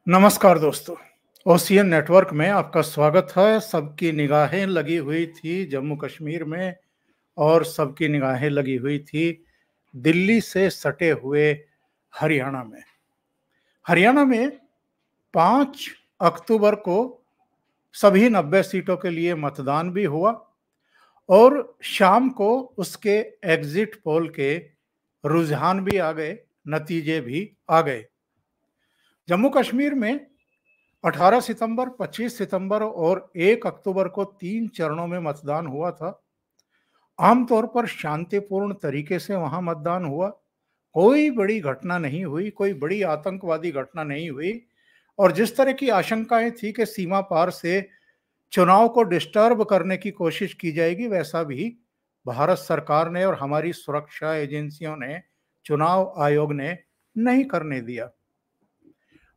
नमस्कार दोस्तों। Ocean network में आपका स्वागत है। सबकी निगाहें लगी हुई थी जम्मू कश्मीर में और सबकी निगाहें लगी हुई थी दिल्ली से सटे हुए हरियाणा में। हरियाणा में 5 अक्टूबर को सभी 90 सीटों के लिए मतदान भी हुआ और शाम को उसके एग्जिट पोल के रुझान भी आ गए, नतीजे भी आ गए। जम्मू कश्मीर में 18 सितंबर, 25 सितंबर और 1 अक्टूबर को 3 चरणों में मतदान हुआ था। आमतौर पर शांतिपूर्ण तरीके से वहां मतदान हुआ। कोई बड़ी घटना नहीं हुई, कोई बड़ी आतंकवादी घटना नहीं हुई और जिस तरह की आशंकाएं थी कि सीमा पार से चुनाव को डिस्टर्ब करने की कोशिश की जाएगी, वैसा भी भारत सरकार ने और हमारी सुरक्षा एजेंसियों ने, चुनाव आयोग ने नहीं करने दिया।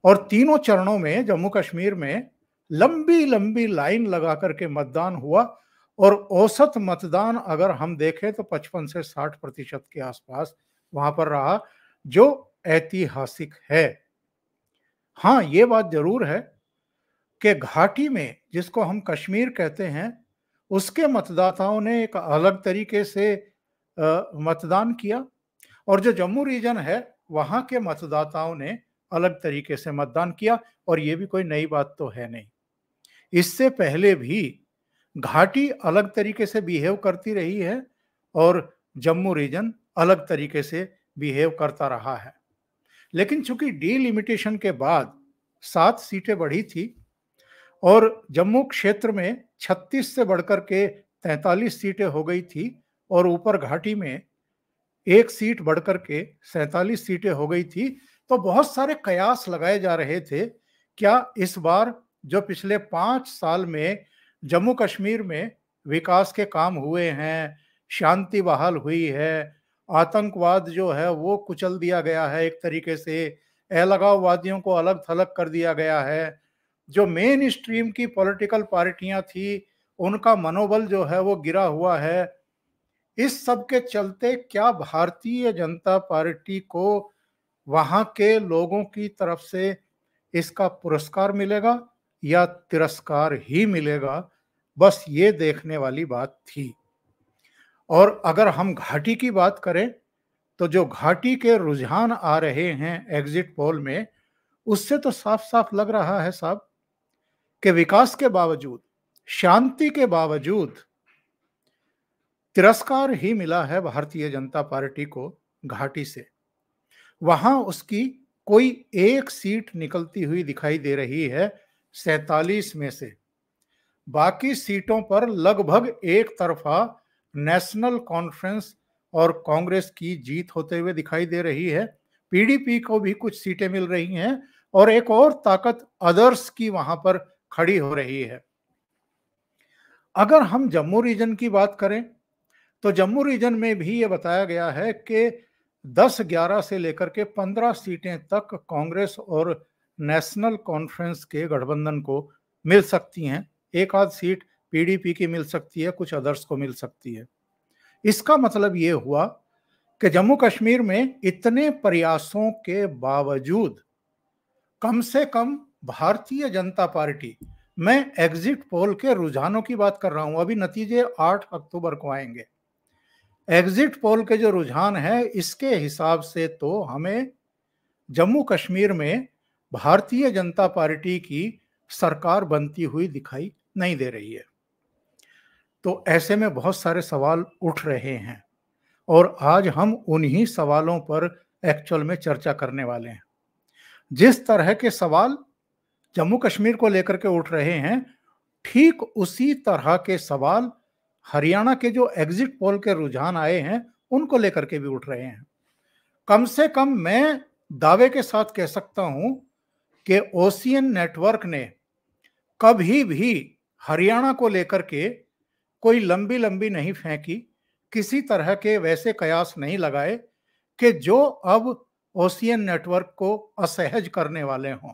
और तीनों चरणों में जम्मू कश्मीर में लंबी लंबी लाइन लगा करके मतदान हुआ और औसत मतदान अगर हम देखें तो 55 से 60% के आसपास वहां पर रहा, जो ऐतिहासिक है। हाँ, ये बात जरूर है कि घाटी में, जिसको हम कश्मीर कहते हैं, उसके मतदाताओं ने एक अलग तरीके से मतदान किया और जो जम्मू रीजन है वहां के मतदाताओं ने अलग तरीके से मतदान किया। और ये भी कोई नई बात तो है नहीं, इससे पहले भी घाटी अलग तरीके से बिहेव करती रही है और जम्मू रीजन अलग तरीके से बिहेव करता रहा है। लेकिन चूंकि डीलिमिटेशन के बाद 7 सीटें बढ़ी थी और जम्मू क्षेत्र में 36 से बढ़कर के 43 सीटें हो गई थी और ऊपर घाटी में 1 सीट बढ़कर के 47 सीटें हो गई थी, तो बहुत सारे कयास लगाए जा रहे थे। क्या इस बार जो पिछले 5 साल में जम्मू कश्मीर में विकास के काम हुए हैं, शांति बहाल हुई है, आतंकवाद जो है वो कुचल दिया गया है, एक तरीके से अलगाववादियों को अलग थलग कर दिया गया है, जो मेन स्ट्रीम की पॉलिटिकल पार्टियां थी उनका मनोबल जो है वो गिरा हुआ है, इस सब के चलते क्या भारतीय जनता पार्टी को वहां के लोगों की तरफ से इसका पुरस्कार मिलेगा या तिरस्कार ही मिलेगा, बस ये देखने वाली बात थी। और अगर हम घाटी की बात करें तो जो घाटी के रुझान आ रहे हैं एग्जिट पोल में, उससे तो साफ साफ लग रहा है साहब कि विकास के बावजूद, शांति के बावजूद तिरस्कार ही मिला है भारतीय जनता पार्टी को घाटी से। वहां उसकी कोई एक सीट निकलती हुई दिखाई दे रही है 47 में से। बाकी सीटों पर लगभग एक तरफा नेशनल कॉन्फ्रेंस और कांग्रेस की जीत होते हुए दिखाई दे रही है। पीडीपी को भी कुछ सीटें मिल रही हैं और एक और ताकत अदर्स की वहां पर खड़ी हो रही है। अगर हम जम्मू रीजन की बात करें तो जम्मू रीजन में भी ये बताया गया है कि 10-11 से लेकर के 15 सीटें तक कांग्रेस और नेशनल कॉन्फ्रेंस के गठबंधन को मिल सकती हैं। एक आध सीट पीडीपी की मिल सकती है, कुछ अदर्स को मिल सकती है। इसका मतलब ये हुआ कि जम्मू कश्मीर में इतने प्रयासों के बावजूद कम से कम भारतीय जनता पार्टी, मैं एग्जिट पोल के रुझानों की बात कर रहा हूं, अभी नतीजे 8 अक्टूबर को आएंगे। एग्जिट पोल के जो रुझान है इसके हिसाब से तो हमें जम्मू कश्मीर में भारतीय जनता पार्टी की सरकार बनती हुई दिखाई नहीं दे रही है। तो ऐसे में बहुत सारे सवाल उठ रहे हैं और आज हम उन्हीं सवालों पर एक्चुअल में चर्चा करने वाले हैं। जिस तरह के सवाल जम्मू कश्मीर को लेकर के उठ रहे हैं, ठीक उसी तरह के सवाल हरियाणा के जो एग्जिट पोल के रुझान आए हैं उनको लेकर के भी उठ रहे हैं। कम से कम मैं दावे के साथ कह सकता हूं कि ओशियन नेटवर्क ने कभी भी हरियाणा को लेकर के कोई लंबी लंबी नहीं फेंकी, किसी तरह के वैसे कयास नहीं लगाए कि जो अब ओशियन नेटवर्क को असहज करने वाले हों।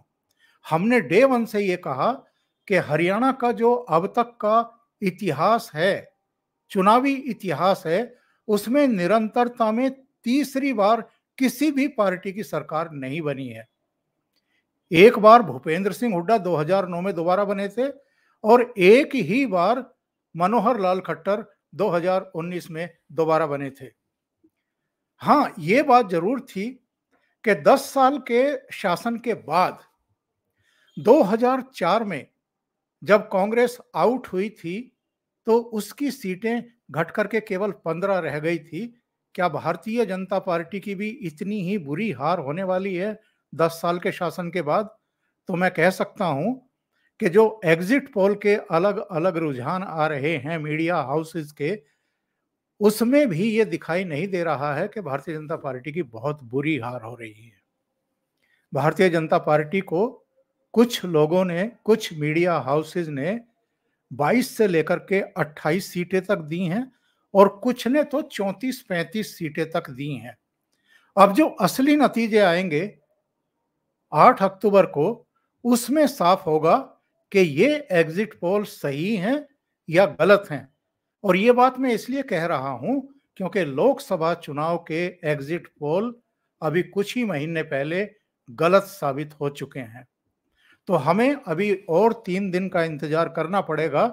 हमने डे वन से ये कहा कि हरियाणा का जो अब तक का इतिहास है, चुनावी इतिहास है, उसमें निरंतरता में तीसरी बार किसी भी पार्टी की सरकार नहीं बनी है। एक बार भूपेंद्र सिंह हुड्डा 2009 में दोबारा बने थे और एक ही बार मनोहर लाल खट्टर 2019 में दोबारा बने थे। हाँ, ये बात जरूर थी कि 10 साल के शासन के बाद 2004 में जब कांग्रेस आउट हुई थी तो उसकी सीटें घट करके केवल 15 रह गई थी। क्या भारतीय जनता पार्टी की भी इतनी ही बुरी हार होने वाली है 10 साल के शासन के बाद? तो मैं कह सकता हूं कि जो एग्जिट पोल के अलग अलग रुझान आ रहे हैं मीडिया हाउसेस के, उसमें भी ये दिखाई नहीं दे रहा है कि भारतीय जनता पार्टी की बहुत बुरी हार हो रही है। भारतीय जनता पार्टी को कुछ लोगों ने, कुछ मीडिया हाउसेस ने 22 से लेकर के 28 सीटें तक दी हैं और कुछ ने तो 34-35 सीटें तक दी हैं। अब जो असली नतीजे आएंगे 8 अक्टूबर को, उसमें साफ होगा कि ये एग्जिट पोल सही हैं या गलत हैं। और ये बात मैं इसलिए कह रहा हूं क्योंकि लोकसभा चुनाव के एग्जिट पोल अभी कुछ ही महीने पहले गलत साबित हो चुके हैं। तो हमें अभी और 3 दिन का इंतजार करना पड़ेगा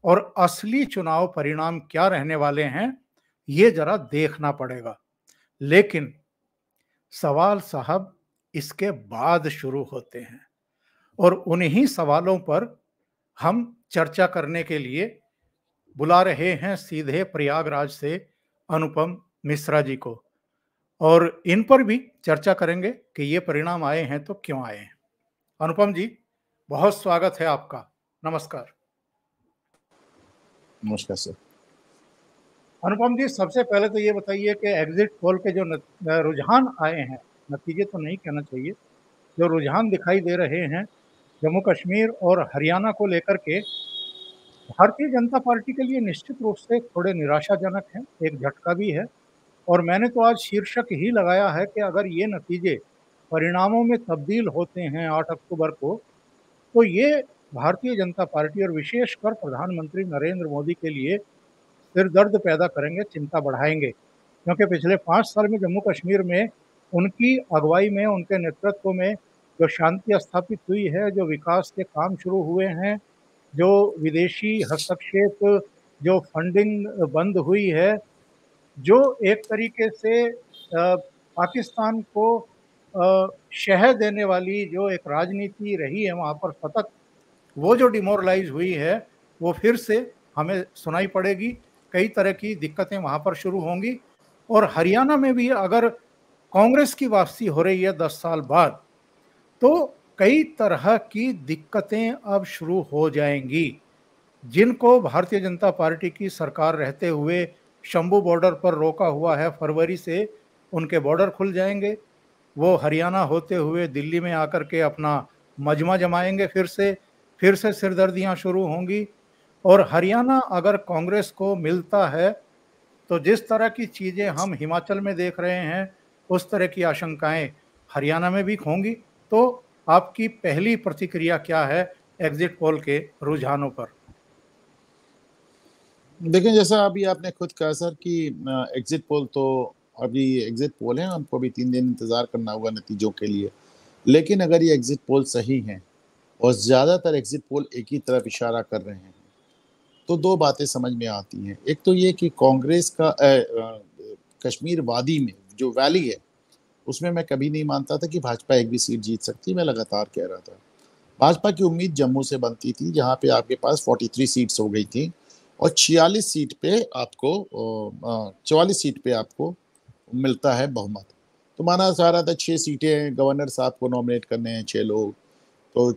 और असली चुनाव परिणाम क्या रहने वाले हैं ये जरा देखना पड़ेगा। लेकिन सवाल साहब इसके बाद शुरू होते हैं और उन्हीं सवालों पर हम चर्चा करने के लिए बुला रहे हैं सीधे प्रयागराज से अनुपम मिश्रा जी को, और इन पर भी चर्चा करेंगे कि ये परिणाम आए हैं तो क्यों आए हैं। अनुपम जी, बहुत स्वागत है आपका। नमस्कार। नमस्कार सर। अनुपम जी, सबसे पहले तो ये बताइए कि एग्जिट पोल के जो रुझान आए हैं, नतीजे तो नहीं कहना चाहिए, जो रुझान दिखाई दे रहे हैं जम्मू कश्मीर और हरियाणा को लेकर के, भारतीय जनता पार्टी के लिए निश्चित रूप से थोड़े निराशाजनक हैं, एक झटका भी है। और मैंने तो आज शीर्षक ही लगाया है कि अगर ये नतीजे परिणामों में तब्दील होते हैं 8 अक्टूबर को, तो ये भारतीय जनता पार्टी और विशेषकर प्रधानमंत्री नरेंद्र मोदी के लिए सिरदर्द पैदा करेंगे, चिंता बढ़ाएंगे। क्योंकि पिछले 5 साल में जम्मू कश्मीर में उनकी अगुवाई में, उनके नेतृत्व में जो शांति स्थापित हुई है, जो विकास के काम शुरू हुए हैं, जो विदेशी हस्तक्षेप, जो फंडिंग बंद हुई है, जो एक तरीके से पाकिस्तान को शह देने वाली जो एक राजनीति रही है वहाँ पर सतत, वो जो डिमोरलाइज हुई है वो फिर से हमें सुनाई पड़ेगी। कई तरह की दिक्कतें वहाँ पर शुरू होंगी। और हरियाणा में भी अगर कांग्रेस की वापसी हो रही है 10 साल बाद, तो कई तरह की दिक्कतें अब शुरू हो जाएंगी, जिनको भारतीय जनता पार्टी की सरकार रहते हुए शंभू बॉर्डर पर रोका हुआ है। फरवरी से उनके बॉर्डर खुल जाएंगे, वो हरियाणा होते हुए दिल्ली में आकर के अपना मजमा जमाएंगे, फिर से सिरदर्दियां शुरू होंगी। और हरियाणा अगर कांग्रेस को मिलता है तो जिस तरह की चीजें हम हिमाचल में देख रहे हैं, उस तरह की आशंकाएं हरियाणा में भी होंगी। तो आपकी पहली प्रतिक्रिया क्या है एग्जिट पोल के रुझानों पर? देखिए, जैसा अभी आपने खुद कहा सर कि एग्जिट पोल तो अभी एग्जिट पोल है, हमको अभी 3 दिन इंतजार करना होगा नतीजों के लिए। लेकिन अगर ये एग्जिट पोल सही हैं और ज़्यादातर एग्जिट पोल एक ही तरफ इशारा कर रहे हैं, तो 2 बातें समझ में आती हैं। एक तो ये कि कांग्रेस का कश्मीर वादी में जो वैली है, उसमें मैं कभी नहीं मानता था कि भाजपा एक भी सीट जीत सकती। मैं लगातार कह रहा था भाजपा की उम्मीद जम्मू से बनती थी, जहाँ पे आपके पास 43 सीट्स हो गई थी और 46 सीट पे आपको 44 सीट पे आपको मिलता है बहुमत। तो माना जा रहा था 6 सीटें गवर्नर साहब को नॉमिनेट करने हैं, 6 लोग, तो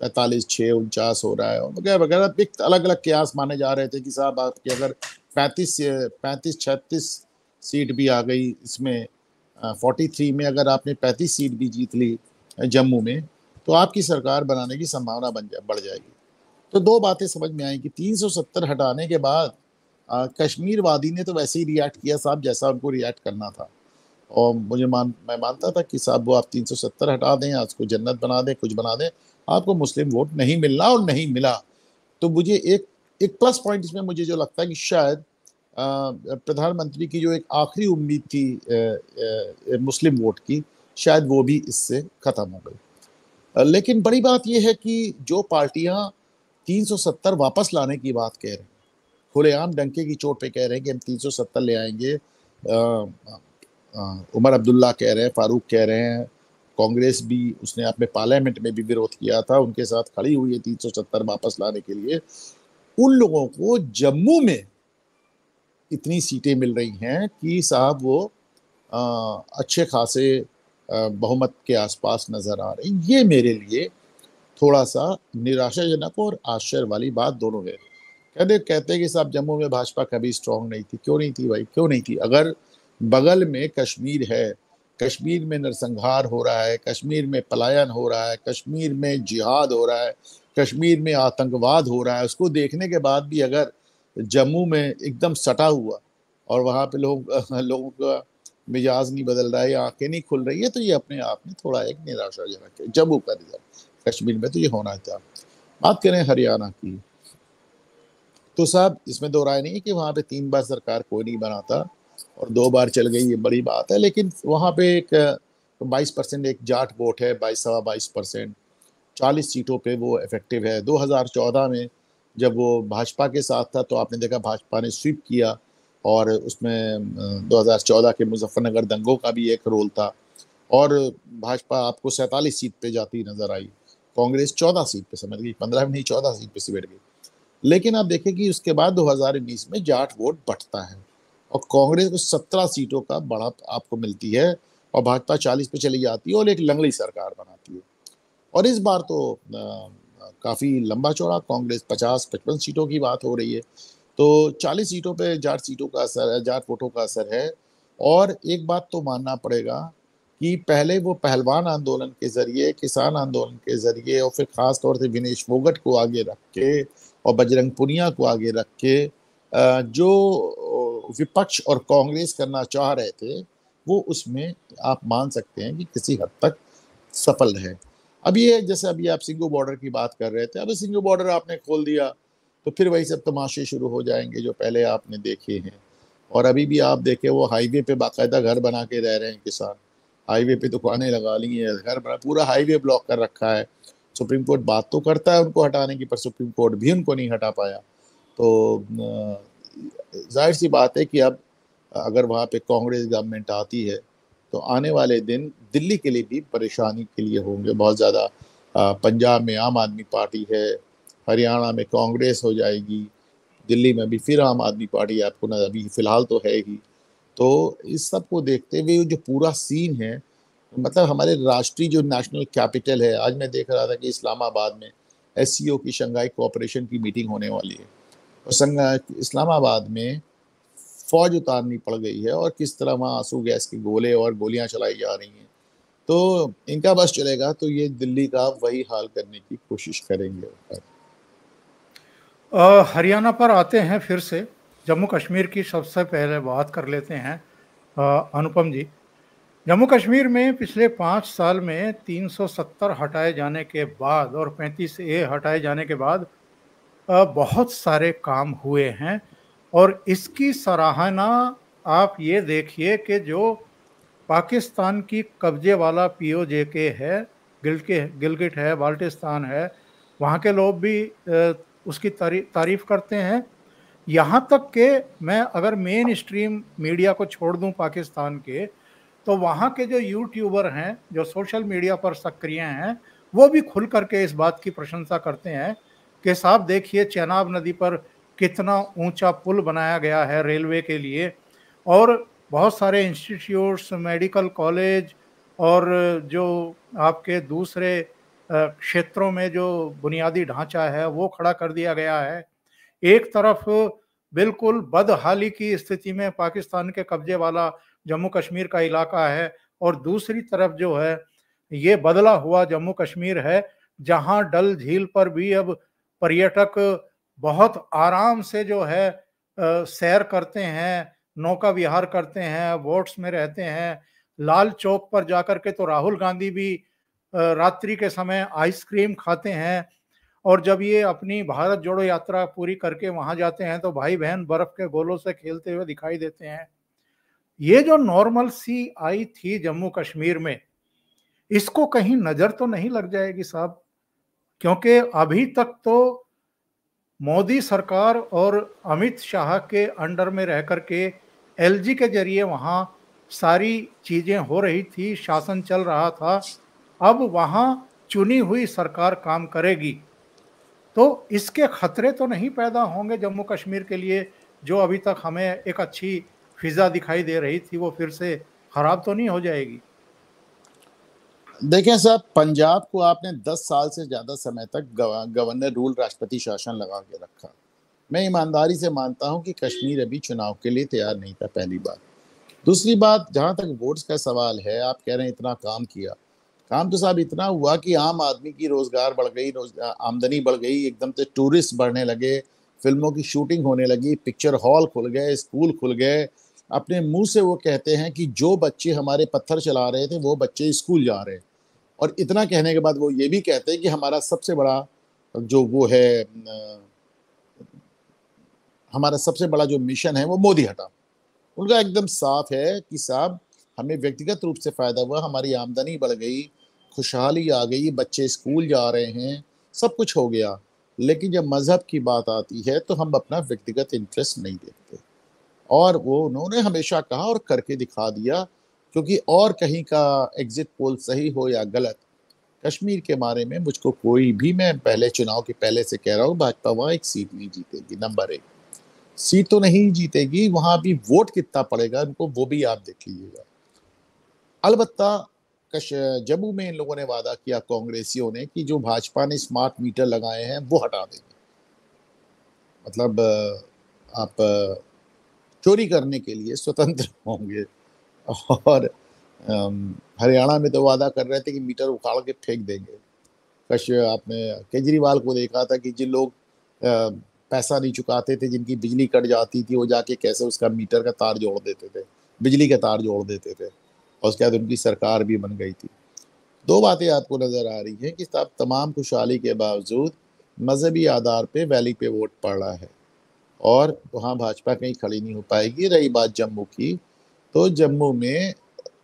45, 6, 49 हो रहा है वगैरह वगैरह। अलग अलग कयास माने जा रहे थे कि साहब आपकी अगर 35-36 सीट भी आ गई इसमें, 43 में अगर आपने 35 सीट भी जीत ली जम्मू में, तो आपकी सरकार बनाने की संभावना बढ़ जाएगी। तो 2 बातें समझ में आई कि 370 हटाने के बाद कश्मीर वादी ने तो वैसे ही रिएक्ट किया साहब जैसा उनको रिएक्ट करना था। और मैं मानता था कि साहब वो आप 370 हटा दें, आज को जन्नत बना दें, कुछ बना दें, आपको मुस्लिम वोट नहीं मिलना, और नहीं मिला। तो मुझे एक प्लस पॉइंट इसमें मुझे जो लगता है कि शायद प्रधानमंत्री की जो एक आखिरी उम्मीद थी मुस्लिम वोट की, शायद वो भी इससे खत्म हो गई। लेकिन बड़ी बात यह है कि जो पार्टियां 370 वापस लाने की बात कह रहे हैं, खुलेआम डंके की चोट पे कह रहे हैं कि हम 370 ले आएंगे, उमर अब्दुल्ला कह रहे हैं, फारूक कह रहे हैं, कांग्रेस भी, उसने अपने पार्लियामेंट में भी विरोध किया था, उनके साथ खड़ी हुई है 370 वापस लाने के लिए। उन लोगों को जम्मू में इतनी सीटें मिल रही हैं कि साहब वो अच्छे खासे बहुमत के आसपास नजर आ रही। ये मेरे लिए थोड़ा सा निराशाजनक और आश्चर्य वाली बात दोनों है। कहते हैं कि साहब जम्मू में भाजपा कभी स्ट्रांग नहीं थी। क्यों नहीं थी भाई, क्यों नहीं थी? अगर बगल में कश्मीर है, कश्मीर में नरसंहार हो रहा है, कश्मीर में पलायन हो रहा है, कश्मीर में जिहाद हो रहा है, कश्मीर में आतंकवाद हो रहा है, उसको देखने के बाद भी अगर जम्मू में एकदम सटा हुआ और वहाँ पे लोगों का मिजाज नहीं बदल रहा है या आंखें नहीं खुल रही है, तो ये अपने आप में थोड़ा एक निराशाजनक है। जम्मू का रिजल्ट, कश्मीर में तो ये होना था। बात करें हरियाणा की, तो साहब इसमें दो राय नहीं है कि वहाँ पे 3 बार सरकार कोई नहीं बनाता और 2 बार चल गई, ये बड़ी बात है। लेकिन वहाँ पे एक 22% एक जाट वोट है, 22-22%, 40 सीटों पे वो इफेक्टिव है। 2014 में जब वो भाजपा के साथ था तो आपने देखा भाजपा ने स्वीप किया, और उसमें 2014 के मुजफ्फरनगर दंगों का भी एक रोल था, और भाजपा आपको 47 सीट पे जाती नजर आई, कांग्रेस 14 सीट पे समझ गई, 15 में नहीं 14 सीट पे सिमट गई। लेकिन आप देखें कि उसके बाद 2019 में जाट वोट बढ़ता है और कांग्रेस को 17 सीटों का बढ़त आपको मिलती है और भाजपा 40 पे चली जाती है और एक लंगड़ी सरकार बनाती है। और इस बार तो काफी लंबा चौड़ा कांग्रेस 50-55 सीटों की बात हो रही है, तो 40 सीटों पे जाट सीटों का असर है, जाट वोटों का असर है। और एक बात तो मानना पड़ेगा कि पहले वो पहलवान आंदोलन के जरिए, किसान आंदोलन के जरिए, और फिर खास तौर से विनेश फोगट को आगे रख के और बजरंग पुनिया को आगे रख के जो विपक्ष और कांग्रेस करना चाह रहे थे, वो उसमें आप मान सकते हैं कि किसी हद तक सफल है। अब ये जैसे अभी आप सिंगू बॉर्डर की बात कर रहे थे, अब सिंगू बॉर्डर आपने खोल दिया तो फिर वही सब तमाशे शुरू हो जाएंगे जो पहले आपने देखे हैं। और अभी भी आप देखे वो हाईवे पे बाकायदा घर बना के रह रहे हैं किसान, हाईवे पे दुकानें लगा ली हैं, घर बना, पूरा हाईवे ब्लॉक कर रखा है। सुप्रीम कोर्ट बात तो करता है उनको हटाने की, पर सुप्रीम कोर्ट भी उनको नहीं हटा पाया। तो जाहिर सी बात है कि अब अगर वहाँ पे कांग्रेस गवर्नमेंट आती है तो आने वाले दिन दिल्ली के लिए भी परेशानी के लिए होंगे बहुत ज़्यादा। पंजाब में आम आदमी पार्टी है, हरियाणा में कांग्रेस हो जाएगी, दिल्ली में भी फिर आम आदमी पार्टी आपको ना अभी फिलहाल तो है ही। तो इस सब को देखते हुए जो पूरा सीन है, मतलब हमारे राष्ट्रीय जो नेशनल कैपिटल है, आज मैं देख रहा था कि इस्लामाबाद में एससीओ की, शंघाई कोऑपरेशन की मीटिंग होने वाली है, और इस्लामाबाद में फौज उतारनी पड़ गई है और किस तरह वहाँ आंसू गैस के गोले और गोलियां चलाई जा रही हैं। तो इनका बस चलेगा तो ये दिल्ली का वही हाल करने की कोशिश करेंगे। हरियाणा पर आते हैं फिर से। जम्मू कश्मीर की सबसे पहले बात कर लेते हैं। अनुपम जी, जम्मू कश्मीर में पिछले 5 साल में 370 हटाए जाने के बाद और 35A हटाए जाने के बाद बहुत सारे काम हुए हैं, और इसकी सराहना आप ये देखिए कि जो पाकिस्तान की कब्जे वाला POJK है, गिलगिट है, बाल्टिस्तान है, वहाँ के लोग भी उसकी तारीफ करते हैं। यहाँ तक कि मैं अगर मेन स्ट्रीम मीडिया को छोड़ दूं पाकिस्तान के, तो वहाँ के जो यूट्यूबर हैं, जो सोशल मीडिया पर सक्रिय हैं, वो भी खुल करके इस बात की प्रशंसा करते हैं कि साहब देखिए चेनाब नदी पर कितना ऊंचा पुल बनाया गया है रेलवे के लिए, और बहुत सारे इंस्टीट्यूट्स, मेडिकल कॉलेज और जो आपके दूसरे क्षेत्रों में जो बुनियादी ढांचा है वो खड़ा कर दिया गया है। एक तरफ बिल्कुल बदहाली की स्थिति में पाकिस्तान के कब्जे वाला जम्मू कश्मीर का इलाका है, और दूसरी तरफ जो है ये बदला हुआ जम्मू कश्मीर है, जहां डल झील पर भी अब पर्यटक बहुत आराम से जो है सैर करते हैं, नौका विहार करते हैं, बोट्स में रहते हैं। लाल चौक पर जाकर के तो राहुल गांधी भी रात्रि के समय आइसक्रीम खाते हैं, और जब ये अपनी भारत जोड़ो यात्रा पूरी करके वहां जाते हैं तो भाई बहन बर्फ के गोलों से खेलते हुए दिखाई देते हैं। ये जो नॉर्मल सी आई थी जम्मू कश्मीर में, इसको कहीं नजर तो नहीं लग जाएगी साहब? क्योंकि अभी तक तो मोदी सरकार और अमित शाह के अंडर में रह करके एलजी के जरिए वहां सारी चीजें हो रही थी, शासन चल रहा था। अब वहां चुनी हुई सरकार काम करेगी, तो इसके खतरे तो नहीं पैदा होंगे जम्मू कश्मीर के लिए? जो अभी तक हमें एक अच्छी फिजा दिखाई दे रही थी, वो फिर से खराब तो नहीं हो जाएगी? देखें साहब, पंजाब को आपने 10 साल से ज़्यादा समय तक गवर्नर रूल, राष्ट्रपति शासन लगा के रखा। मैं ईमानदारी से मानता हूं कि कश्मीर अभी चुनाव के लिए तैयार नहीं था, पहली बात। दूसरी बात, जहां तक वोट्स का सवाल है, आप कह रहे हैं इतना काम किया। काम तो साहब इतना हुआ कि आम आदमी की रोजगार बढ़ गई, आमदनी बढ़ गई, एकदम से टूरिस्ट बढ़ने लगे, फिल्मों की शूटिंग होने लगी, पिक्चर हॉल खुल गए, स्कूल खुल गए। अपने मुंह से वो कहते हैं कि जो बच्चे हमारे पत्थर चला रहे थे वो बच्चे स्कूल जा रहे हैं। और इतना कहने के बाद वो ये भी कहते हैं कि हमारा सबसे बड़ा जो वो है, हमारा सबसे बड़ा जो मिशन है वो मोदी हटा। उनका एकदम साफ है कि साहब हमें व्यक्तिगत रूप से फायदा हुआ, हमारी आमदनी बढ़ गई, खुशहाली आ गई, बच्चे स्कूल जा रहे हैं, सब कुछ हो गया। लेकिन जब मजहब की बात आती है तो हम अपना व्यक्तिगत इंटरेस्ट नहीं देखते। और वो उन्होंने हमेशा कहा और करके दिखा दिया। क्योंकि और कहीं का एग्जिट पोल सही हो या गलत, कश्मीर के बारे में मुझको कोई भी, मैं पहले चुनाव के पहले से कह रहा हूँ, भाजपा वहाँ एक सीट नहीं जीतेगी। नंबर 1, सीट तो नहीं जीतेगी, वहां भी वोट कितना पड़ेगा उनको वो भी आप देख लीजिएगा। अलबत्ता जम्मू में इन लोगों ने वादा किया, कांग्रेसियों ने, कि जो भाजपा ने स्मार्ट मीटर लगाए हैं वो हटा देंगे। मतलब आप चोरी करने के लिए स्वतंत्र होंगे। और हरियाणा में तो वादा कर रहे थे कि मीटर उखाड़ के फेंक देंगे। आपने केजरीवाल को देखा था कि जिन लोग पैसा नहीं चुकाते थे, जिनकी बिजली कट जाती थी, वो जाके कैसे उसका मीटर का तार जोड़ देते थे, बिजली का तार जोड़ देते थे, और उसके बाद उनकी सरकार भी बन गई थी। दो बातें आपको नजर आ रही हैं कि साहब तमाम खुशहाली के बावजूद मजहबी आधार पे वैली पे वोट पड़ रहा है, और वहाँ भाजपा कहीं खड़ी नहीं हो पाएगी। रही बात जम्मू की, तो जम्मू में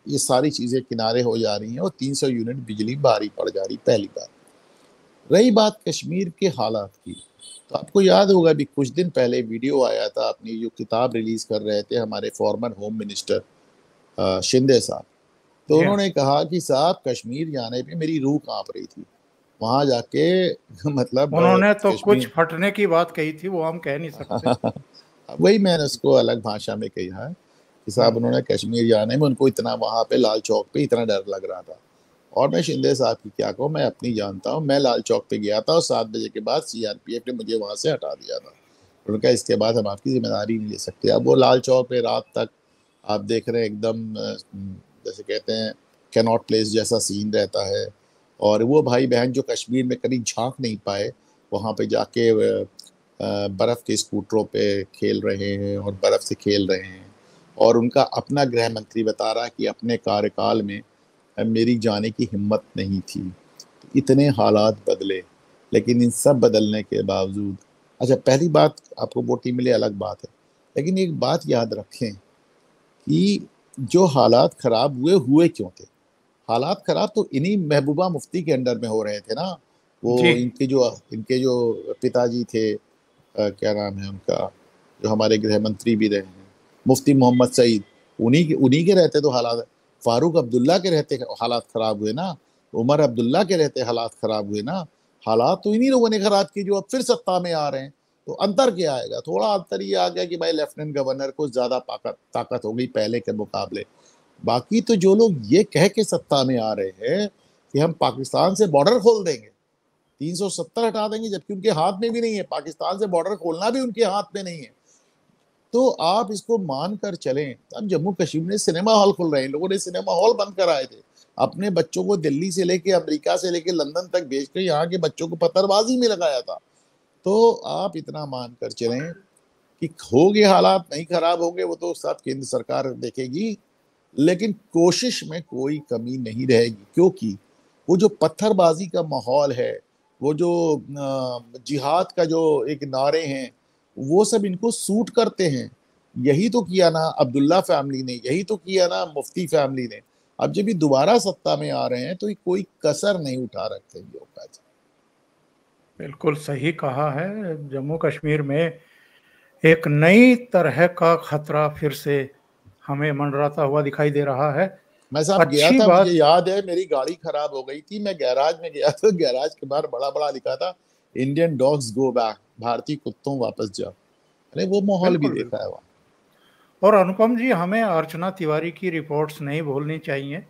ये सारी चीज़ें किनारे हो जा रही हैं और 300 यूनिट बिजली बाहरी पड़ जा रही, पहली बात। रही बात कश्मीर के हालात की, तो आपको याद होगा अभी कुछ दिन पहले वीडियो आया था, अपनी जो किताब रिलीज कर रहे थे हमारे फॉर्मर होम मिनिस्टर शिंदे साहब। तो जी हाँ। उन्होंने कहा कि साहब कश्मीर जाने पे मेरी रूह कांप रही थी, वहां जाके मतलब उन्होंने तो कुछ कश्मीर फटने की बात कही थी, वो हम कह नहीं सकते। वही मैंने उसको अलग भाषा में कहा है कि साहब हम्म। उन्होंने कश्मीर जाने में उनको इतना, वहां पे लाल चौक पे इतना डर लग रहा था। और मैं शिंदे साहब की क्या कहूँ, मैं अपनी जानता हूँ, मैं लाल चौक पे गया था और 7 बजे के बाद सीआरपीएफ ने मुझे वहां से हटा दिया था। उनका इसके बाद हम आपकी जिम्मेदारी नहीं ले सकते। अब वो लाल चौक पे रात तक आप देख रहे हैं, एकदम जैसे कहते हैं कैनॉट प्लेस जैसा सीन रहता है। और वो भाई बहन जो कश्मीर में कभी झांक नहीं पाए, वहाँ पे जाके बर्फ़ के स्कूटरों पे खेल रहे हैं और बर्फ़ से खेल रहे हैं। और उनका अपना गृह मंत्री बता रहा है कि अपने कार्यकाल में मेरी जाने की हिम्मत नहीं थी। इतने हालात बदले, लेकिन इन सब बदलने के बावजूद, अच्छा पहली बात आपको वोटिंग मिले अलग बात है, लेकिन एक बात याद रखें कि जो हालात खराब हुए, हुए क्यों थे? हालात खराब तो इन्हीं महबूबा मुफ्ती के अंडर में हो रहे थे ना। जी। वो इनके जो पिताजी थे, क्या नाम है उनका, जो हमारे गृह मंत्री भी रहे हैं, मुफ्ती मोहम्मद सईद, उन्हीं के रहते तो हालात, फारूक अब्दुल्ला के रहते हालात खराब हुए ना, उमर अब्दुल्ला के रहते हालात खराब हुए ना। हालात तो इन्हीं लोगों ने खराब किए जो अब फिर सत्ता में आ रहे हैं। तो अंतर क्या आएगा? थोड़ा अंतर ये आ गया कि भाई लेफ्टिनेंट गवर्नर को ज्यादा ताकत हो गई पहले के मुकाबले। बाकी तो जो लोग ये कह के सत्ता में आ रहे हैं कि हम पाकिस्तान से बॉर्डर खोल देंगे, 370 हटा देंगे, जबकि उनके हाथ में भी नहीं है, पाकिस्तान से बॉर्डर खोलना भी उनके हाथ में नहीं है। तो आप इसको मानकर चलें। अब जम्मू कश्मीर में सिनेमा हॉल खुल रहे हैं, लोगों ने सिनेमा हॉल बंद कराए थे, अपने बच्चों को दिल्ली से लेके, अमेरिका से लेके लंदन तक भेज के यहाँ के बच्चों को पत्थरबाजी में लगाया था। तो आप इतना मानकर चलें कि होंगे हालात, नहीं खराब होंगे, वो तो सब केंद्र सरकार देखेगी, लेकिन कोशिश में कोई कमी नहीं रहेगी। क्योंकि वो जो पत्थरबाजी का माहौल है, वो जो जिहाद का जो एक नारे हैं, वो सब इनको सूट करते हैं। यही तो किया ना अब्दुल्ला फैमिली ने, यही तो किया ना मुफ्ती फैमिली ने। अब जब भी दोबारा सत्ता में आ रहे हैं तो ये कोई कसर नहीं उठा रखे योगा जी। बिल्कुल सही कहा है। जम्मू कश्मीर में एक नई तरह का खतरा फिर से हमें मंडराता हुआ दिखाई दे रहा है। मैं साहब गया अच्छी था, मुझे बात। याद है मेरी गाड़ी खराब हो गई थी, मैं गैराज में गया तो गैराज के बाहर बड़ा बड़ा लिखा था इंडियन डॉग्स गो बैक, भारतीय कुत्तों वापस जाओ। अरे वो माहौल भी बिल्कुल देखा बिल्कुल। है वहाँ। और अनुपम जी, हमें अर्चना तिवारी की रिपोर्ट्स नहीं भूलनी चाहिए।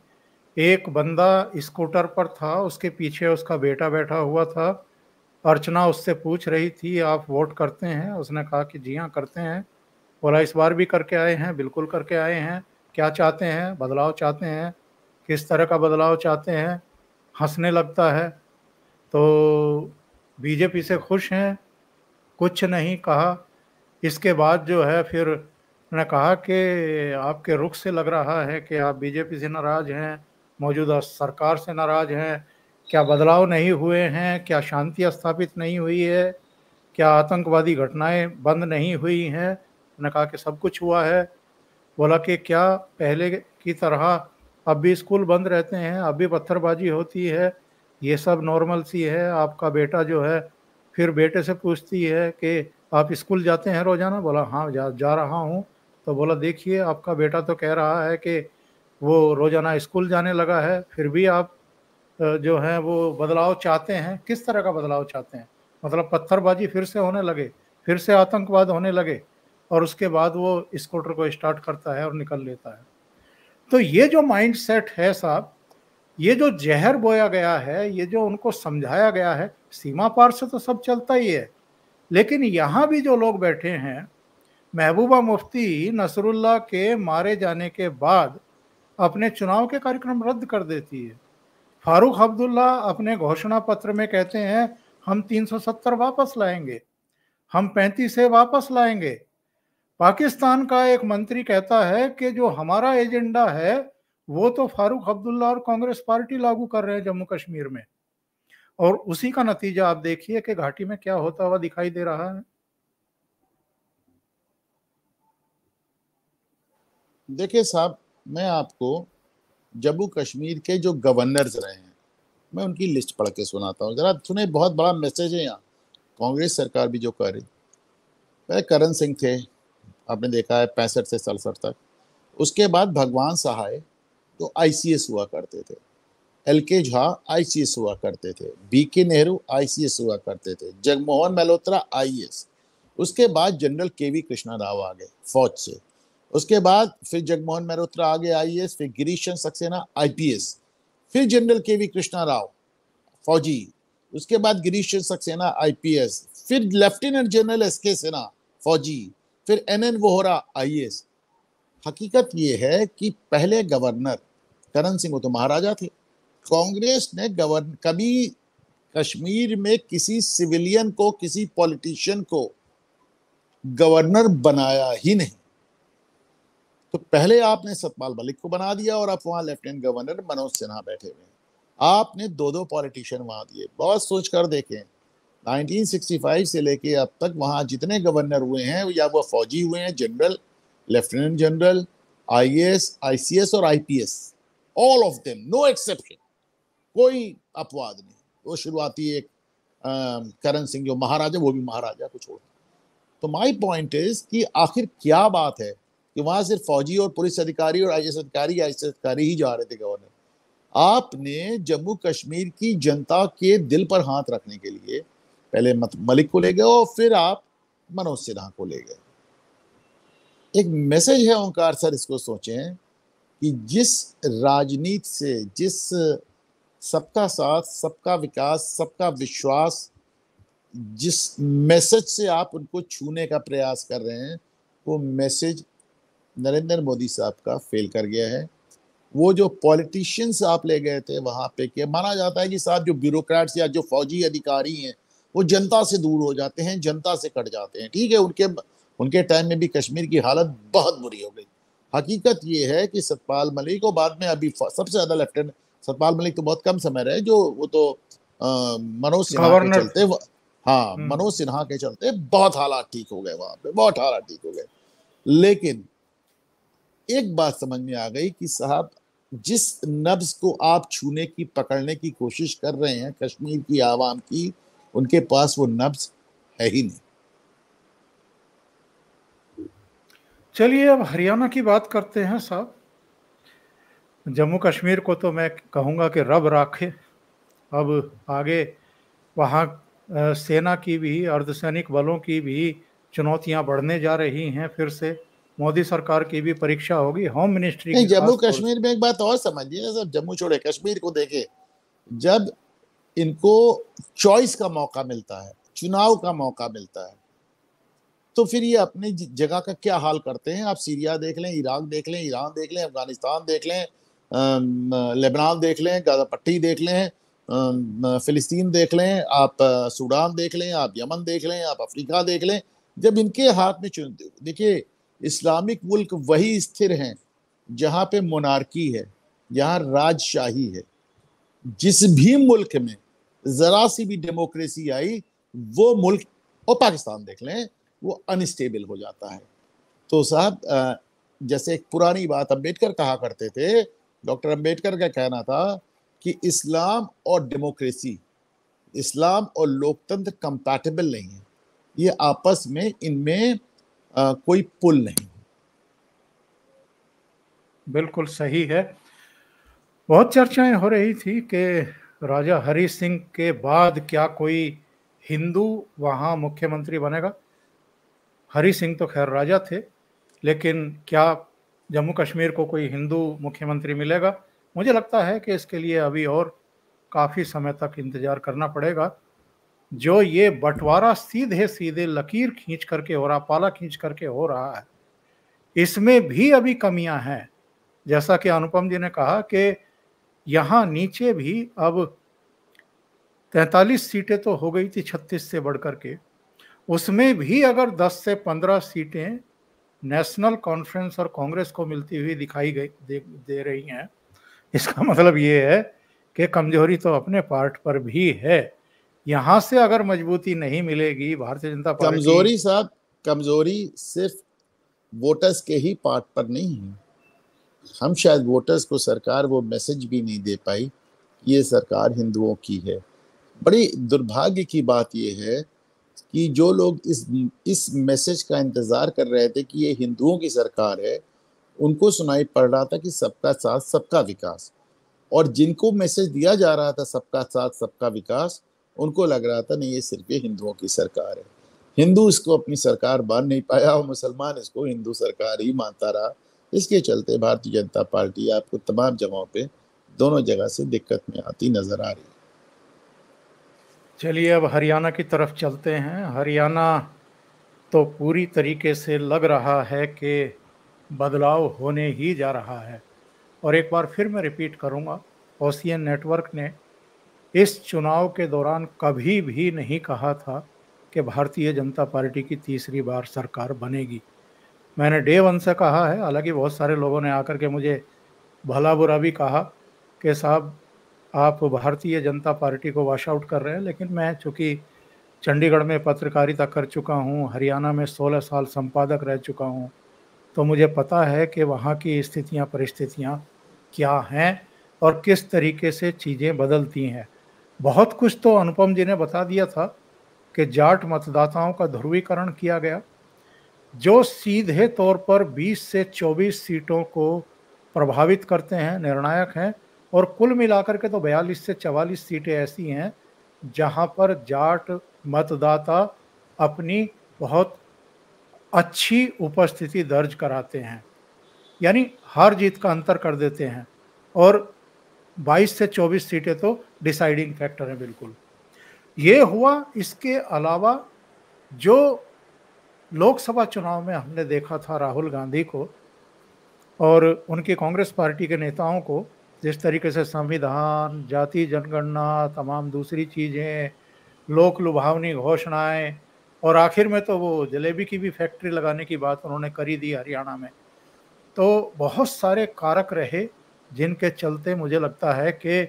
एक बंदा स्कूटर पर था, उसके पीछे उसका बेटा बैठा हुआ था। अर्चना उससे पूछ रही थी, आप वोट करते हैं? उसने कहा कि जी हाँ करते हैं। बोला इस बार भी करके आए हैं? बिल्कुल करके आए हैं। क्या चाहते हैं? बदलाव चाहते हैं? किस तरह का बदलाव चाहते हैं? हंसने लगता है। तो बीजेपी से खुश हैं? कुछ नहीं कहा। इसके बाद जो है फिर ने कहा कि आपके रुख से लग रहा है कि आप बीजेपी से नाराज हैं, मौजूदा सरकार से नाराज हैं। क्या बदलाव नहीं हुए हैं? क्या शांति स्थापित नहीं हुई है? क्या आतंकवादी घटनाएं बंद नहीं हुई हैं? उन्होंने कहा कि सब कुछ हुआ है। बोला कि क्या पहले की तरह अब भी स्कूल बंद रहते हैं, अब भी पत्थरबाजी होती है? ये सब नॉर्मल सी है। आपका बेटा जो है, फिर बेटे से पूछती है कि आप स्कूल जाते हैं रोजाना? बोला हाँ जा रहा हूँ। तो बोला देखिए, आपका बेटा तो कह रहा है कि वो रोजाना स्कूल जाने लगा है, फिर भी आप जो है वो बदलाव चाहते हैं। किस तरह का बदलाव चाहते हैं? मतलब पत्थरबाजी फिर से होने लगे, फिर से आतंकवाद होने लगे, और उसके बाद वो स्कूटर को स्टार्ट करता है और निकल लेता है। तो ये जो माइंड सेट है साहब, ये जो जहर बोया गया है, ये जो उनको समझाया गया है, सीमा पार से तो सब चलता ही है, लेकिन यहाँ भी जो लोग बैठे हैं, महबूबा मुफ्ती नसरुल्लाह के मारे जाने के बाद अपने चुनाव के कार्यक्रम रद्द कर देती है। फारूक अब्दुल्ला अपने घोषणा पत्र में कहते हैं हम 370 वापस लाएंगे, हम 35 से वापस लाएंगे। पाकिस्तान का एक मंत्री कहता है कि जो हमारा एजेंडा है वो तो फारूक अब्दुल्ला और कांग्रेस पार्टी लागू कर रहे हैं जम्मू कश्मीर में। और उसी का नतीजा आप देखिए कि घाटी में क्या होता हुआ दिखाई दे रहा है। देखिए साहब, मैं आपको जम्मू कश्मीर के जो गवर्नर्स रहे हैं, मैं उनकी लिस्ट पढ़ के सुनाता हूँ, जरा सुने। बहुत बड़ा मैसेज है यहाँ, कांग्रेस सरकार भी जो कर रही। पहले करण सिंह थे, आपने देखा है 65 से 67 तक। उसके बाद भगवान सहाय तो आईसीएस हुआ करते थे, एल के झा आईसीएस हुआ करते थे, बी के नेहरू आईसीएस हुआ करते थे, जगमोहन मल्होत्रा आईएएस। उसके बाद जनरल के वी कृष्णा राव आ गए फौज से। उसके बाद फिर जगमोहन मल्होत्रा आ गए आईएएस, फिर गिरीश चंद्र सक्सेना आईपीएस, फिर जनरल के वी कृष्णा राव फौजी, उसके बाद गिरीश चंद्र सक्सेना आईपीएस, फिर लेफ्टिनेंट जनरल एस के सिन्हा फौजी, फिर एन एन वोहरा आईएएस। हकीकत ये है कि पहले गवर्नर करण सिंह, वो तो महाराजा थे। कांग्रेस ने गवर्नर कभी कश्मीर में किसी सिविलियन को, किसी पॉलिटिशियन को गवर्नर बनाया ही नहीं। तो पहले आपने सतपाल मलिक को बना दिया और अब वहां लेफ्टिनेंट गवर्नर मनोज सिन्हा बैठे हुए हैं। आपने दो दो पॉलिटिशियन वहां दिए। बहुत सोच कर देखें, 1965 से लेके अब तक वहां जितने गवर्नर हुए हैं, या वो फौजी हुए हैं, general, lieutenant general, IAS, ICS और IPS, all of them, no exception, कोई अपवाद नहीं। वो शुरुआती एक करण सिंह जो महाराजा, वो भी महाराजा को छोड़। तो माय पॉइंट इज कि आखिर क्या बात है कि वहां सिर्फ फौजी और पुलिस अधिकारी और आईएएस अधिकारी ही जा रहे थे गवर्नर। आपने जम्मू कश्मीर की जनता के दिल पर हाथ रखने के लिए पहले मलिक को ले गए और फिर आप मनोज सिन्हा को ले गए। एक मैसेज है ओंकार सर, इसको सोचें कि जिस राजनीति से, जिस सबका साथ, सबका विकास, सबका विश्वास, जिस मैसेज से आप उनको छूने का प्रयास कर रहे हैं, वो मैसेज नरेंद्र मोदी साहब का फेल कर गया है। वो जो पॉलिटिशियंस आप ले गए थे वहां पे, के माना जाता है कि साहब जो ब्यूरोक्रेट्स या जो फौजी अधिकारी हैं वो जनता से दूर हो जाते हैं, जनता से कट जाते हैं। ठीक है, उनके टाइम में भी कश्मीर की हालत बहुत बुरी हो गई। हकीकत ये है कि सतपाल मलिक और बाद में अभी सबसे ज्यादा लेफ्टिनेंट सतपाल मलिक तो बहुत कम समय रहे, जो वो तो मनोज सिन्हा के गवर्नर चलते, हाँ मनोज सिन्हा के चलते बहुत हालात ठीक हो गए वहां पे, बहुत हालात ठीक हो गए। लेकिन एक बात समझ में आ गई कि साहब जिस नब्ज को आप छूने की, पकड़ने की कोशिश कर रहे हैं कश्मीर की आवाम की, उनके पास वो नब्ज है ही नहीं। चलिए अब हरियाणा की बात करते हैं साहब। जम्मू कश्मीर को तो मैं कहूँगा कि रब राखे। अब आगे वहाँ सेना की भी, अर्धसैनिक बलों की भी चुनौतियां बढ़ने जा रही हैं। फिर से मोदी सरकार की भी परीक्षा होगी, होम मिनिस्ट्री नहीं, की जम्मू खास तौर से। कश्मीर में एक बात और समझिए, सब जम्मू छोड़े, कश्मीर को देखे, जब इनको चॉइस का मौका मिलता है, चुनाव का मौका मिलता है, तो फिर ये अपनी जगह का क्या हाल करते हैं। आप सीरिया देख लें, इराक देख लें, ईरान देख लें, अफगानिस्तान देख लें, लेबनान देख लें, गाजा पट्टी देख लें, फिलिस्तीन देख लें, आप सूडान देख लें, आप यमन देख लें, आप अफ्रीका देख लें। जब इनके हाथ में देखिए, इस्लामिक मुल्क वही स्थिर हैं जहां पे मोनार्की है, जहां राजशाही है। जिस भी मुल्क में जरा सी भी डेमोक्रेसी आई, वो मुल्क, और पाकिस्तान देख लें, वो अनस्टेबल हो जाता है। तो साहब, जैसे एक पुरानी बात अम्बेडकर कहा करते थे, डॉक्टर अम्बेडकर का कहना था कि इस्लाम और डेमोक्रेसी, इस्लाम और लोकतंत्र कंपैटिबल नहीं है, ये आपस में, इनमें कोई पुल नहीं। बिल्कुल सही है। बहुत चर्चाएं हो रही थी कि राजा हरि सिंह के बाद क्या कोई हिंदू वहां मुख्यमंत्री बनेगा। हरि सिंह तो खैर राजा थे, लेकिन क्या जम्मू कश्मीर को कोई हिंदू मुख्यमंत्री मिलेगा? मुझे लगता है कि इसके लिए अभी और काफ़ी समय तक इंतजार करना पड़ेगा। जो ये बंटवारा सीधे सीधे लकीर खींच करके हो रहा, पाला खींच करके हो रहा है, इसमें भी अभी कमियां हैं। जैसा कि अनुपम जी ने कहा कि यहाँ नीचे भी अब 43 सीटें तो हो गई थी 36 से बढ़कर के, उसमें भी अगर 10 से 15 सीटें नेशनल कॉन्फ्रेंस और कांग्रेस को मिलती हुई दिखाई गई दे रही हैं, इसका मतलब ये है कि कमजोरी तो अपने पार्ट पर भी है। यहां से अगर मजबूती नहीं मिलेगी भारतीय जनता पार्टी। कमजोरी साहब, कमजोरी सिर्फ वोटर्स के ही पार्ट पर नहीं है। हम शायद वोटर्स को, सरकार वो मैसेज भी नहीं दे पाई कि ये सरकार हिंदुओं की है। बड़ी दुर्भाग्य की बात यह है कि जो लोग इस मैसेज का इंतजार कर रहे थे कि ये हिंदुओं की सरकार है, उनको सुनाई पड़ रहा था कि सबका साथ सबका विकास, और जिनको मैसेज दिया जा रहा था सबका साथ सबका विकास, उनको लग रहा था नहीं, ये सिर्फ ये हिंदुओं की सरकार है। हिंदू इसको अपनी सरकार मान नहीं पाया और मुसलमान इसको हिंदू सरकार ही मानता रहा। इसके चलते भारतीय जनता पार्टी आपको तमाम जगहों पे, दोनों जगह से दिक्कत में आती नजर आ रही है। चलिए अब हरियाणा की तरफ चलते हैं। हरियाणा तो पूरी तरीके से लग रहा है कि बदलाव होने ही जा रहा है। और एक बार फिर मैं रिपीट करूंगा, ओशियन नेटवर्क ने इस चुनाव के दौरान कभी भी नहीं कहा था कि भारतीय जनता पार्टी की तीसरी बार सरकार बनेगी। मैंने डे वन से कहा है, हालांकि बहुत सारे लोगों ने आकर के मुझे भला बुरा भी कहा कि साहब आप भारतीय जनता पार्टी को वॉश आउट कर रहे हैं, लेकिन मैं चूँकि चंडीगढ़ में पत्रकारिता कर चुका हूँ, हरियाणा में 16 साल संपादक रह चुका हूँ, तो मुझे पता है कि वहाँ की स्थितियाँ परिस्थितियाँ क्या हैं और किस तरीके से चीज़ें बदलती हैं। बहुत कुछ तो अनुपम जी ने बता दिया था कि जाट मतदाताओं का ध्रुवीकरण किया गया, जो सीधे तौर पर 20 से 24 सीटों को प्रभावित करते हैं, निर्णायक हैं। और कुल मिलाकर के तो 42 से 44 सीटें ऐसी हैं जहां पर जाट मतदाता अपनी बहुत अच्छी उपस्थिति दर्ज कराते हैं, यानी हार जीत का अंतर कर देते हैं। और 22 से 24 सीटें तो डिसाइडिंग फैक्टर हैं। बिल्कुल ये हुआ। इसके अलावा जो लोकसभा चुनाव में हमने देखा था राहुल गांधी को और उनकी कांग्रेस पार्टी के नेताओं को, जिस तरीके से संविधान, जाति जनगणना, तमाम दूसरी चीज़ें, लोक लुभावनी घोषणाएं, और आखिर में तो वो जलेबी की भी फैक्ट्री लगाने की बात उन्होंने करी दी हरियाणा में। तो बहुत सारे कारक रहे जिनके चलते मुझे लगता है कि,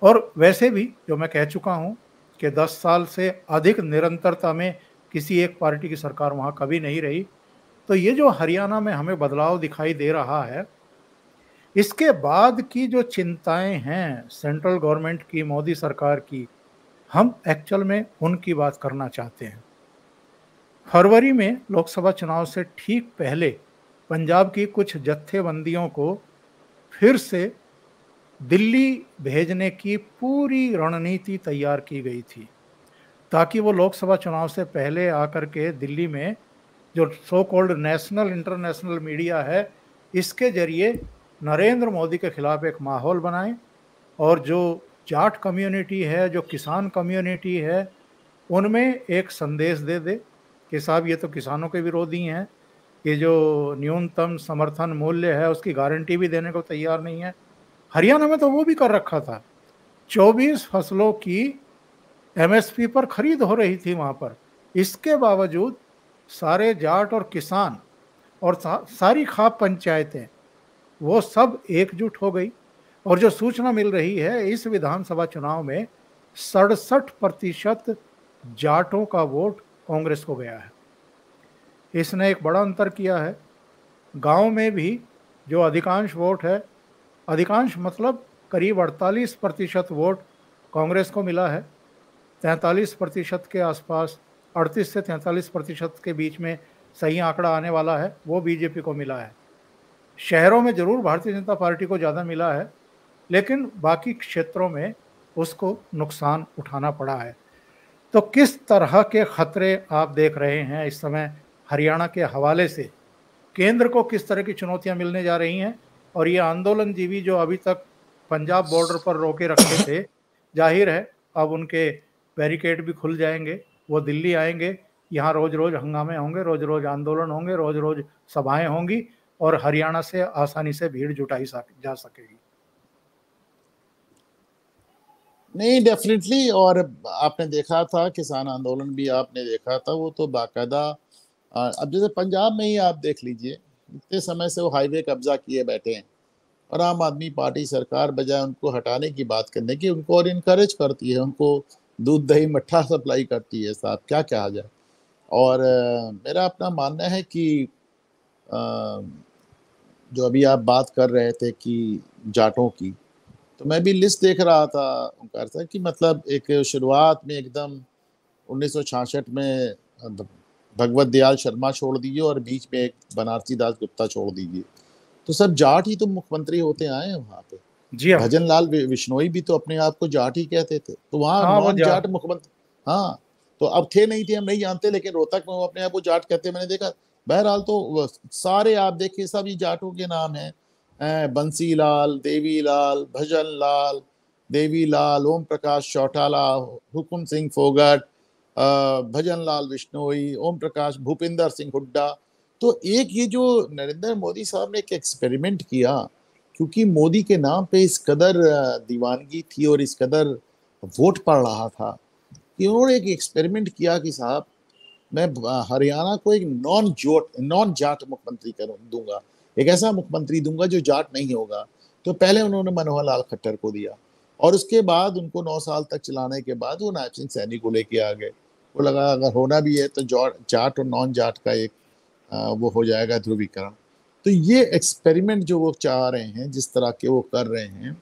और वैसे भी जो मैं कह चुका हूं कि 10 साल से अधिक निरंतरता में किसी एक पार्टी की सरकार वहां कभी नहीं रही। तो ये जो हरियाणा में हमें बदलाव दिखाई दे रहा है, इसके बाद की जो चिंताएं हैं सेंट्रल गवर्नमेंट की, मोदी सरकार की, हम एक्चुअल में उनकी बात करना चाहते हैं। फरवरी में लोकसभा चुनाव से ठीक पहले पंजाब की कुछ जत्थेबंदियों को फिर से दिल्ली भेजने की पूरी रणनीति तैयार की गई थी, ताकि वो लोकसभा चुनाव से पहले आकर के दिल्ली में जो so called national international media है, इसके जरिए नरेंद्र मोदी के खिलाफ एक माहौल बनाएं और जो जाट कम्युनिटी है, जो किसान कम्युनिटी है, उनमें एक संदेश दे दे कि साहब ये तो किसानों के विरोधी हैं, ये जो न्यूनतम समर्थन मूल्य है उसकी गारंटी भी देने को तैयार नहीं है। हरियाणा में तो वो भी कर रखा था, 24 फसलों की एमएसपी पर खरीद हो रही थी वहां पर। इसके बावजूद सारे जाट और किसान और सारी खाप पंचायतें वो सब एकजुट हो गई, और जो सूचना मिल रही है इस विधानसभा चुनाव में 67% जाटों का वोट कांग्रेस को गया है। इसने एक बड़ा अंतर किया है। गांव में भी जो अधिकांश वोट है, अधिकांश मतलब करीब 48% वोट कांग्रेस को मिला है। 43% के आसपास, 38 से 43% के बीच में सही आंकड़ा आने वाला है, वो बीजेपी को मिला है। शहरों में जरूर भारतीय जनता पार्टी को ज़्यादा मिला है, लेकिन बाकी क्षेत्रों में उसको नुकसान उठाना पड़ा है। तो किस तरह के खतरे आप देख रहे हैं इस समय हरियाणा के हवाले से? केंद्र को किस तरह की चुनौतियां मिलने जा रही हैं? और ये आंदोलनजीवी जो अभी तक पंजाब बॉर्डर पर रोके रखे थे, जाहिर है अब उनके बैरिकेड भी खुल जाएंगे, वो दिल्ली आएंगे, यहाँ रोज रोज हंगामे होंगे, रोज रोज आंदोलन होंगे, रोज रोज सभाएं होंगी, और हरियाणा से आसानी से भीड़ जुटाई जा सकेगी। नहीं, डेफिनेटली। और आपने देखा था किसान आंदोलन भी आपने देखा था, वो तो बाकायदा अब जैसे पंजाब में ही आप देख लीजिए, इतने समय से वो हाईवे कब्जा किए बैठे हैं, और आम आदमी पार्टी सरकार बजाय उनको हटाने की बात करने की, उनको और इनकरेज करती है, उनको दूध दही मट्ठा सप्लाई करती है। साहब क्या कहा जाए। और मेरा अपना मानना है कि जो अभी आप बात कर रहे थे कि जाटों की, तो मैं भी लिस्ट देख रहा था ओंकार सर कि मतलब एक शुरुआत में एकदम 1966 में भगवत दयाल शर्मा छोड़ दीजिए, और बीच में एक बनारसी दास गुप्ता छोड़ दीजिए, तो सब जाट ही तो मुख्यमंत्री होते आए हैं वहाँ पे। जी हाँ। भजन लाल विश्नोई भी तो अपने आप को जाट ही कहते थे, तो वहाँ हाँ, वो नॉन जाट मुख्यमंत्री। हाँ, तो अब थे नहीं थे हम नहीं जानते, लेकिन रोहतक में वो अपने आप को जाट कहते मैंने देखा। बहरहाल तो सारे आप देखिए सब ये जाटों के नाम हैं, बंसी लाल, देवी लाल, भजन लाल, देवी लाल, ओम प्रकाश चौटाला, हुकुम सिंह फोगट, भजन लाल विश्नोई, ओम प्रकाश, भूपिंदर सिंह हुड्डा। तो एक ये जो नरेंद्र मोदी साहब ने एक एक्सपेरिमेंट किया, क्योंकि मोदी के नाम पे इस कदर दीवानगी थी और इस कदर वोट पड़ रहा था, कि उन्होंने एक एक्सपेरिमेंट किया कि साहब मैं हरियाणा को एक नॉन जाट मुख्यमंत्री दूंगा, एक ऐसा मुख्यमंत्री दूंगा जो जाट नहीं होगा। तो पहले उन्होंने मनोहर लाल खट्टर को दिया, और उसके बाद उनको 9 साल तक चलाने के बाद वो नायब सिंह सैनी को लेके आ गए। वो लगा अगर होना भी है तो जाट और नॉन जाट का एक वो हो जाएगा ध्रुवीकरण। तो ये एक्सपेरिमेंट जो वो चाह रहे हैं, जिस तरह के वो कर रहे हैं,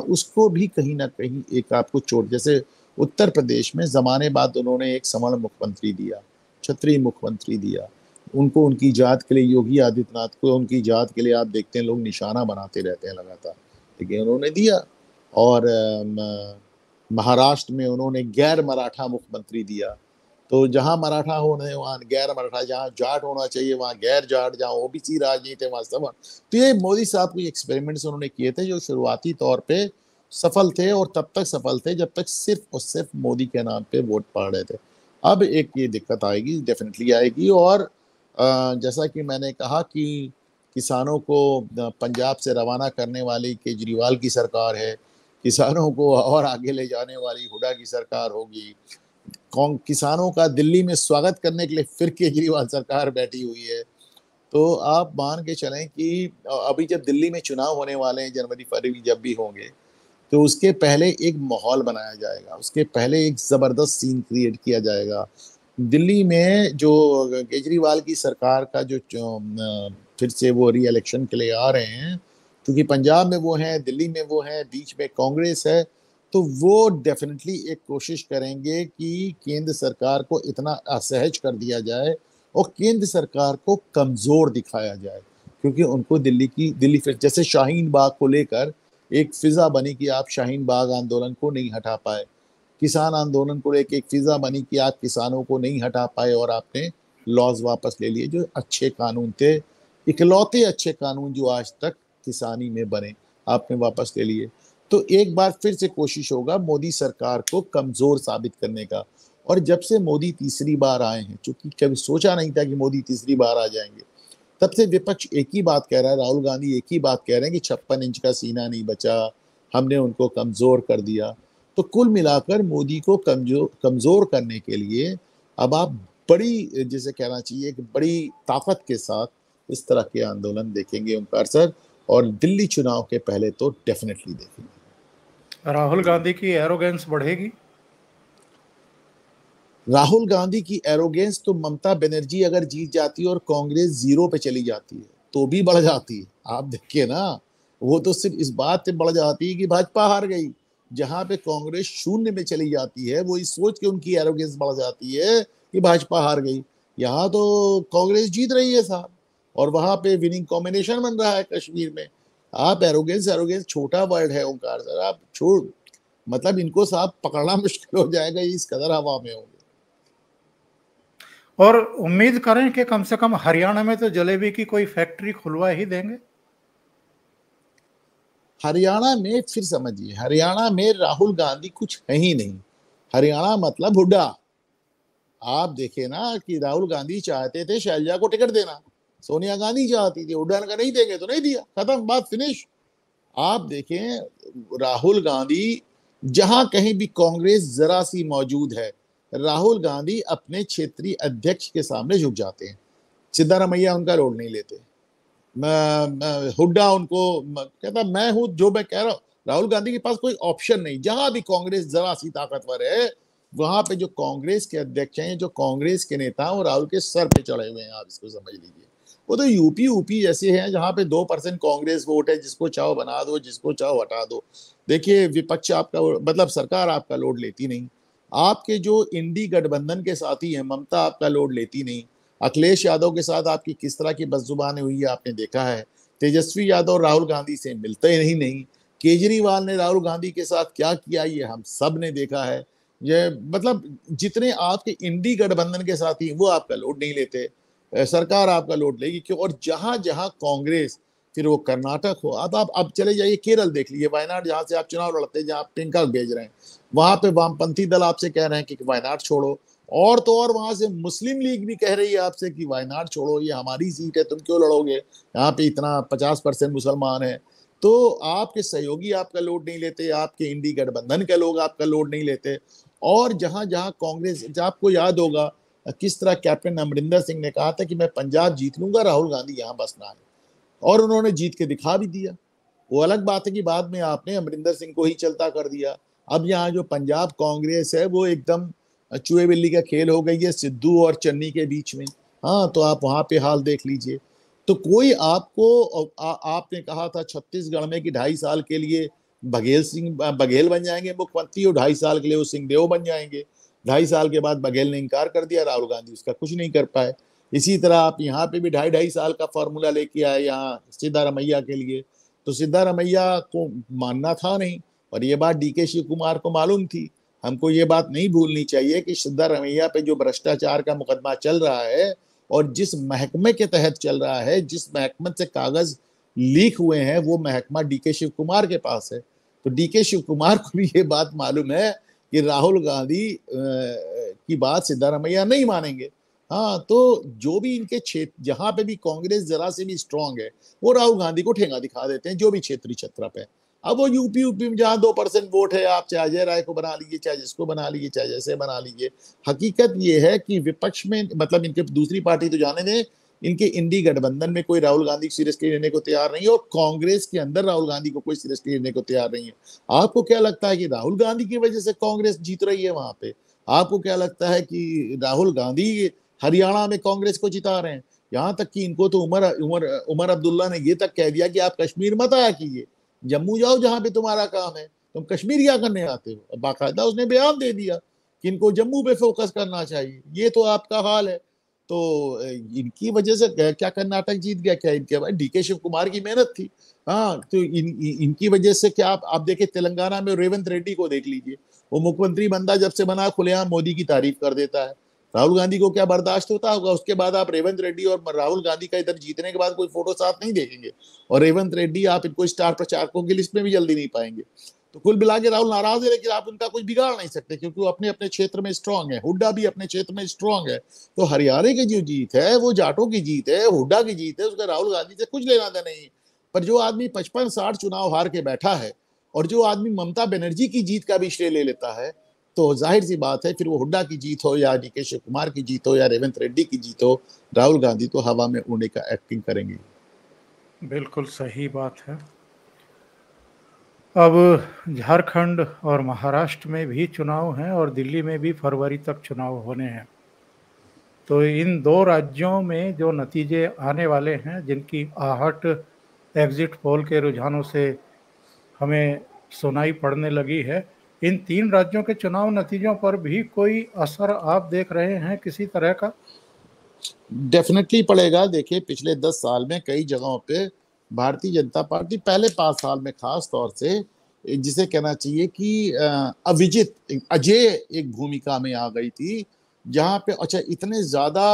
उसको भी कहीं ना कहीं एक आपको चोट, जैसे उत्तर प्रदेश में जमाने बाद उन्होंने एक समर्ण मुख्यमंत्री दिया, क्षत्रिय मुख्यमंत्री दिया उनको, उनकी जात के लिए योगी आदित्यनाथ को उनकी जात के लिए आप देखते हैं लोग निशाना बनाते रहते हैं लगातार, लेकिन उन्होंने दिया। और महाराष्ट्र में उन्होंने गैर मराठा मुख्यमंत्री दिया, तो जहां मराठा होने वहां गैर मराठा, जहां जाट होना चाहिए वहां गैर जाट, जहां ओबीसी राजनीति है वहां सवर्ण। तो ये मोदी साहब के एक्सपेरिमेंट्स उन्होंने किए थे जो शुरुआती तौर पे सफल थे, और तब तक सफल थे जब तक सिर्फ और सिर्फ मोदी के नाम पे वोट पड़ रहे थे। अब एक ये दिक्कत आएगी, डेफिनेटली आएगी। और जैसा कि मैंने कहा कि किसानों को पंजाब से रवाना करने वाली केजरीवाल की सरकार है, किसानों को और आगे ले जाने वाली हुड्डा की सरकार होगी, किसानों का दिल्ली में स्वागत करने के लिए फिर केजरीवाल सरकार बैठी हुई है। तो आप मान के चलें कि अभी जब दिल्ली में चुनाव होने वाले हैं, जनवरी फरवरी जब भी होंगे, तो उसके पहले एक माहौल बनाया जाएगा, उसके पहले एक जबरदस्त सीन क्रिएट किया जाएगा। दिल्ली में जो केजरीवाल की सरकार का जो फिर से वो री इलेक्शन के लिए आ रहे हैं, क्योंकि पंजाब में वो हैं, दिल्ली में वो हैं, बीच में कांग्रेस है, तो वो डेफिनेटली एक कोशिश करेंगे कि केंद्र सरकार को इतना असहज कर दिया जाए और केंद्र सरकार को कमजोर दिखाया जाए, क्योंकि उनको दिल्ली फिर जैसे शाहीन बाग को लेकर एक फिजा बनी कि आप शाहीन बाग आंदोलन को नहीं हटा पाए, किसान आंदोलन को लेकर एक फिजा बनी कि आप किसानों को नहीं हटा पाए और आपने लॉज वापस ले लिए, जो अच्छे कानून थे, इकलौते अच्छे कानून जो आज तक किसानी में बने, आपने वापस ले लिए। तो एक बार फिर से कोशिश होगा मोदी सरकार को कमजोर साबित करने का। और जब से मोदी तीसरी बार आए हैं, क्योंकि कभी सोचा नहीं था कि मोदी तीसरी बार आ जाएंगे, तब से विपक्ष एक ही बात कह रहा है, राहुल गांधी एक ही बात कह रहे हैं कि 56 इंच का सीना नहीं बचा, हमने उनको कमजोर कर दिया। तो कुल मिलाकर मोदी को कमजोर करने के लिए अब आप बड़ी, जिसे कहना चाहिए कि बड़ी ताकत के साथ इस तरह के आंदोलन देखेंगे ओंकार सर, और दिल्ली चुनाव के पहले तो डेफिनेटली देखेंगे। राहुल गांधी की एरोगेंस बढ़ेगी। राहुल गांधी की एरोगेंस तो ममता बनर्जी अगर जीत जाती है और कांग्रेस जीरो पे चली जाती है तो भी बढ़ जाती है। आप देखिए ना, वो तो सिर्फ इस बात पे बढ़ जाती है कि भाजपा हार गई। जहां पे कांग्रेस शून्य में चली जाती है, वो इस सोच के उनकी एरोगेंस बढ़ जाती है कि भाजपा हार गई। यहाँ तो कांग्रेस जीत रही है साहब, और वहां पे विनिंग कॉम्बिनेशन बन रहा है कश्मीर में। आप एरोगेंस एरोगेंस छोटा वर्ड है ओंकार सर, आप छोड़, मतलब इनको साहब पकड़ना मुश्किल हो जाएगा, इस कदर हवा में होंगे। और उम्मीद करें कि कम से कम हरियाणा में तो जलेबी की कोई फैक्ट्री खुलवा ही देंगे। हरियाणा में फिर समझिए, हरियाणा में राहुल गांधी कुछ है ही नहीं। हरियाणा मतलब हुड्डा। आप देखे ना कि राहुल गांधी चाहते थे शैलजा को टिकट देना, सोनिया गांधी चाहती थी, हुड्डा ने कहा नहीं देंगे तो नहीं दिया, खत्म, बात फिनिश। आप देखें राहुल गांधी जहां कहीं भी कांग्रेस जरा सी मौजूद है, राहुल गांधी अपने क्षेत्रीय अध्यक्ष के सामने झुक जाते हैं। सिद्धारमैया उनका रोल नहीं लेते, हुड्डा उनको कहता मैं हूं जो मैं कह रहा हूं। राहुल गांधी के पास कोई ऑप्शन नहीं। जहां भी कांग्रेस जरा सी ताकतवर है, वहां पे जो कांग्रेस के अध्यक्ष हैं, जो कांग्रेस के नेता वो राहुल के सर पे चढ़े हुए हैं, आप इसको समझ लीजिए। वो तो यूपी जैसे हैं जहां पे 2% कांग्रेस वोट है, जिसको चाहो बना दो, जिसको चाहो हटा दो। देखिए विपक्ष आपका, मतलब सरकार आपका लोड लेती नहीं। आपके जो इंडी गठबंधन के साथी हैं, ममता आपका लोड लेती नहीं। अखिलेश यादव के साथ आपकी किस तरह की बदजुबानी हुई है आपने देखा है। तेजस्वी यादव राहुल गांधी से मिलते ही नहीं। केजरीवाल ने राहुल गांधी के साथ क्या किया ये हम सब ने देखा है। ये मतलब जितने आपके इंडी गठबंधन के साथी वो आपका लोड नहीं लेते, सरकार आपका लोड लेगी क्यों। और जहां जहां कांग्रेस, फिर वो कर्नाटक हो, अब चले जाइए केरल देख लीजिए, वायनाड जहां से आप चुनाव लड़ते हैं, जहां आप प्रियंका भेज रहे हैं, वहां पे वामपंथी दल आपसे कह रहे हैं कि वायनाड छोड़ो। और तो और वहां से मुस्लिम लीग भी कह रही है आपसे कि वायनाड छोड़ो, ये हमारी सीट है, तुम क्यों लड़ोगे, यहाँ पे इतना 50% मुसलमान है। तो आपके सहयोगी आपका लोड नहीं लेते, आपके इंडी गठबंधन के लोग आपका लोड नहीं लेते। और जहां जहां कांग्रेस, आपको याद होगा किस तरह कैप्टन अमरिंदर सिंह ने कहा था कि मैं पंजाब जीत लूंगा, राहुल गांधी यहाँ बसना है, और उन्होंने जीत के दिखा भी दिया। वो अलग बात है कि बाद में आपने अमरिंदर सिंह को ही चलता कर दिया। अब यहाँ जो पंजाब कांग्रेस है वो एकदम चूहे बिल्ली का खेल हो गई है सिद्धू और चन्नी के बीच में। हाँ, तो आप वहां पे हाल देख लीजिए। तो कोई आपको आपने कहा था छत्तीसगढ़ में कि 2.5 साल के लिए बघेल बन जाएंगे मुख्यमंत्री, और 2.5 साल के लिए वो सिंहदेव बन जाएंगे। 2.5 साल के बाद बघेल ने इनकार कर दिया, राहुल गांधी उसका कुछ नहीं कर पाए। इसी तरह आप यहाँ पे भी 2.5 साल का फॉर्मूला लेके आए यहाँ सिद्धारमैया के लिए, तो सिद्धारमैया को मानना था नहीं, और ये बात डीके शिव कुमार को मालूम थी। हमको ये बात नहीं भूलनी चाहिए कि सिद्धारमैया पे जो भ्रष्टाचार का मुकदमा चल रहा है और जिस महकमे के तहत चल रहा है, जिस महकमे से कागज लीक हुए हैं, वो महकमा डीके शिव कुमार के पास है। तो डीके शिव कुमार को भी ये बात मालूम है कि राहुल गांधी की बात सिद्धारमैया नहीं मानेंगे। हाँ, तो जो भी इनके क्षेत्र, जहां पे भी कांग्रेस जरा से भी स्ट्रांग है, वो राहुल गांधी को ठेंगा दिखा देते हैं, जो भी क्षेत्रीय छत्र पे। अब वो यूपी में जहां 2% वोट है, आप चाहे अजय राय को बना लीजिए, चाहे जिसको बना लीजिए, चाहे जैसे बना लीजिए। हकीकत ये है कि विपक्ष में, मतलब इनके दूसरी पार्टी तो जाने दें, इनके इंडी गठबंधन में कोई राहुल गांधी सीरियसली लेने को तैयार नहीं है, और कांग्रेस के अंदर राहुल गांधी को कोई सीरियसली लेने को तैयार नहीं है। आपको क्या लगता है कि राहुल गांधी की वजह से कांग्रेस जीत रही है वहां पे? आपको क्या लगता है कि राहुल गांधी हरियाणा में कांग्रेस को जिता रहे हैं, यहाँ तक कि इनको तो उमर उमर उमर अब्दुल्ला ने ये तक कह दिया कि आप कश्मीर मत आया कीजिए, जम्मू जाओ जहां पे तुम्हारा काम है, तुम कश्मीर क्या करने आते हो। बाकायदा उसने बयान दे दिया कि इनको जम्मू पे फोकस करना चाहिए। ये तो आपका हाल है। तो इनकी वजह से क्या कर्नाटक जीत गया? क्या इनके भाई डीके शिव कुमार की मेहनत थी। हाँ, तो इनकी वजह से क्या आप देखे तेलंगाना में रेवंत रेड्डी को देख लीजिए, वो मुख्यमंत्री बंदा जब से बना खुलेआम मोदी की तारीफ कर देता है। राहुल गांधी को क्या बर्दाश्त होता होगा? उसके बाद आप रेवंत रेड्डी और राहुल गांधी का इधर जीतने के बाद कोई फोटो साथ नहीं देखेंगे, और रेवंत रेड्डी आप इनको स्टार प्रचारकों की लिस्ट में भी जल्दी नहीं पाएंगे। तो कुल मिला के राहुल नाराज है, लेकिन आप उनका कुछ बिगाड़ नहीं सकते क्योंकि वो अपने अपने क्षेत्र में स्ट्रांग है। हुड्डा भी अपने क्षेत्र में स्ट्रांग है। तो हरियाणा की जो जीत है वो जाटों की जीत है, हुड्डा की जीत है, उसका राहुल गांधी से कुछ लेना देना नहीं। पर जो आदमी 55-60 चुनाव हार के बैठा है और जो आदमी ममता बनर्जी की जीत का भी श्रेय ले लेता है, तो जाहिर सी बात है फिर वो हुड्डा की जीत हो या डीके शिव कुमार की जीत हो या रेवंत रेड्डी की जीत हो, राहुल गांधी तो हवा में उड़ने का एक्टिंग करेंगे। बिल्कुल सही बात है। अब झारखंड और महाराष्ट्र में भी चुनाव हैं और दिल्ली में भी फरवरी तक चुनाव होने हैं। तो इन दो राज्यों में जो नतीजे आने वाले हैं, जिनकी आहट एग्जिट पोल के रुझानों से हमें सुनाई पड़ने लगी है, इन 3 राज्यों के चुनाव नतीजों पर भी कोई असर आप देख रहे हैं किसी तरह का? डेफिनेटली पड़ेगा। देखिए, पिछले 10 साल में कई जगहों पे भारतीय जनता पार्टी पहले 5 साल में खास तौर से जिसे कहना चाहिए कि अविजित अजेय एक भूमिका में आ गई थी, जहां पे अच्छा इतने ज्यादा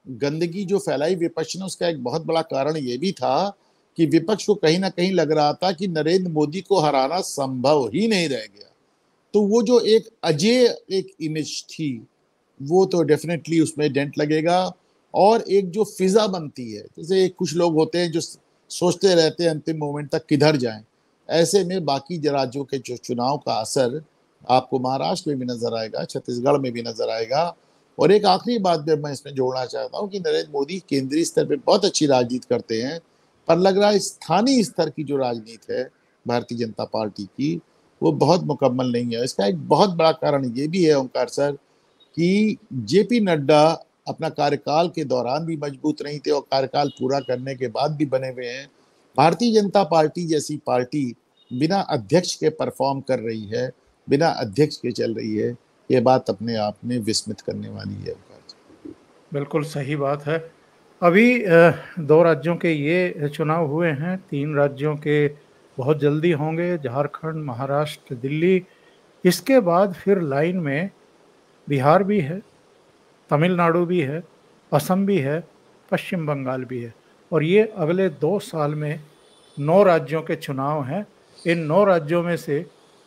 गंदगी जो फैलाई विपक्ष ने, उसका एक बहुत बड़ा कारण ये भी था कि विपक्ष को कहीं ना कहीं लग रहा था कि नरेंद्र मोदी को हराना संभव ही नहीं रह गया। तो वो जो एक अजेय एक इमेज थी, वो तो डेफिनेटली उसमें डेंट लगेगा। और एक जो फिजा बनती है, जैसे कुछ लोग होते हैं जो सोचते रहते हैं अंतिम मोमेंट तक किधर जाएं, ऐसे में बाकी राज्यों के जो चुनाव का असर आपको महाराष्ट्र में भी नजर आएगा, छत्तीसगढ़ में भी नजर आएगा। और एक आखिरी बात भी मैं इसमें जोड़ना चाहता हूँ कि नरेंद्र मोदी केंद्रीय स्तर पे बहुत अच्छी राजनीति करते हैं, पर लग रहा है स्थानीय स्तर की जो राजनीति है भारतीय जनता पार्टी की, वो बहुत मुकम्मल नहीं है। इसका एक बहुत बड़ा कारण ये भी है ओंकार सर कि जेपी नड्डा अपना कार्यकाल के दौरान भी मजबूत नहीं थे और कार्यकाल पूरा करने के बाद भी बने हुए हैं। भारतीय जनता पार्टी जैसी पार्टी बिना अध्यक्ष के परफॉर्म कर रही है, बिना अध्यक्ष के चल रही है, ये बात अपने आप में विस्मित करने वाली है। बिल्कुल सही बात है। अभी 2 राज्यों के ये चुनाव हुए हैं, 3 राज्यों के बहुत जल्दी होंगे, झारखंड, महाराष्ट्र, दिल्ली। इसके बाद फिर लाइन में बिहार भी है, तमिलनाडु भी है, असम भी है, पश्चिम बंगाल भी है। और ये अगले 2 साल में 9 राज्यों के चुनाव हैं। इन 9 राज्यों में से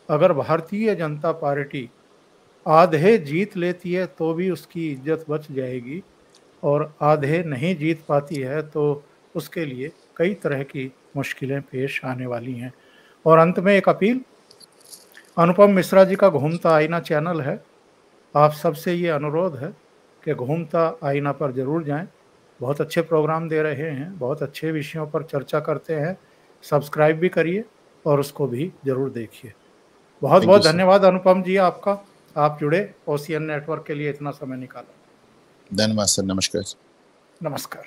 अगर भारतीय जनता पार्टी आधे जीत लेती है तो भी उसकी इज्जत बच जाएगी, और आधे नहीं जीत पाती है तो उसके लिए कई तरह की मुश्किलें पेश आने वाली हैं। और अंत में एक अपील, अनुपम मिश्रा जी का घूमता आईना चैनल है, आप सबसे ये अनुरोध है कि घूमता आईना पर ज़रूर जाएं। बहुत अच्छे प्रोग्राम दे रहे हैं, बहुत अच्छे विषयों पर चर्चा करते हैं। सब्सक्राइब भी करिए और उसको भी ज़रूर देखिए। बहुत बहुत धन्यवाद अनुपम जी आपका, आप जुड़े ओशियन नेटवर्क के लिए इतना समय निकाला। धन्यवाद सर। नमस्कार। नमस्कार।